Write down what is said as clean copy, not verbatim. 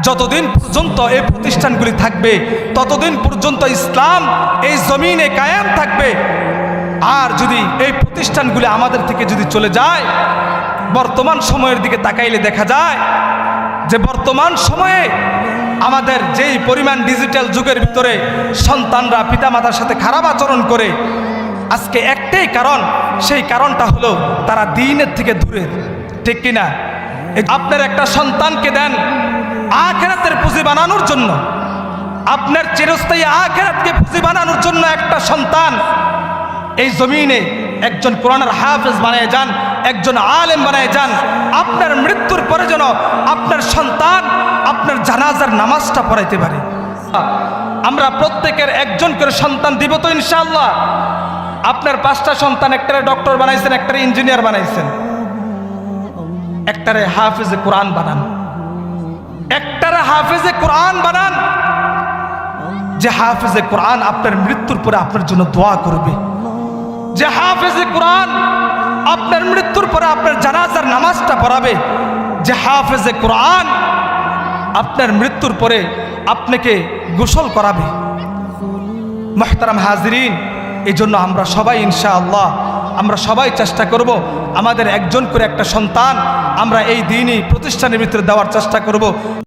যতদিন পর্যন্ত এই প্রতিষ্ঠানগুলি থাকবে ততদিন পর্যন্ত ইসলাম এই জমিনে কায়েম থাকবে। আর যদি এই প্রতিষ্ঠানগুলি আমাদের থেকে যদি চলে যায়, বর্তমান সময়ের দিকে তাকাইলে দেখা যায় যে বর্তমান সময়ে আমাদের যেই পরিমাণ ডিজিটাল যুগের ভিতরে সন্তানরা পিতামাতার সাথে খারাপ আচরণ করে, আজকে একটাই কারণ, সেই কারণটা হলো তারা দ্বীনের থেকে দূরে, ঠিক কিনা? আপনার একটা সন্তানকে দেন আখিরাতের পুঁজি বানানোর জন্য, আপনার চিরস্থায়ী আখিরাতকে পুঁজি বানানোর জন্য একটা সন্তান এই জমিনে একজন কোরআনের হাফেজ বানায় যান, একজন আলেম বানায় যান। আপনার মৃত্যুর পরে যেন আপনার সন্তান আপনার জানাজার নামাজটা পড়াইতে পারে। আমরা প্রত্যেকের একজন করে সন্তান দিব তো ইনশাআল্লাহ। আপনার 5টা সন্তান, একটারে ডক্টর বানাইছেন, একটারে ইঞ্জিনিয়ার বানাইছেন, একটারে হাফেজে কোরআন বানান, একটারে হাফেজে কোরআন বানান, যে হাফেজে কোরআন আপনার মৃত্যুর পরে আপনার জন্য দোয়া করবে, যে হাফেজে কোরআন আপনার মৃত্যুর পরে আপনার জানাজার নামাজটা পড়াবে, যে হাফেজে কোরআন আপনার মৃত্যুর পরে আপনাকে গোসল করাবে। মুহতারাম হাজিরিন, এই জন্য আমরা সবাই ইনশাআল্লাহ আমরা সবাই চেষ্টা করব আমাদের একজন করে একটা সন্তান আমরা এই দ্বীনি প্রতিষ্ঠানের ভিতরে দেওয়ার চেষ্টা করব।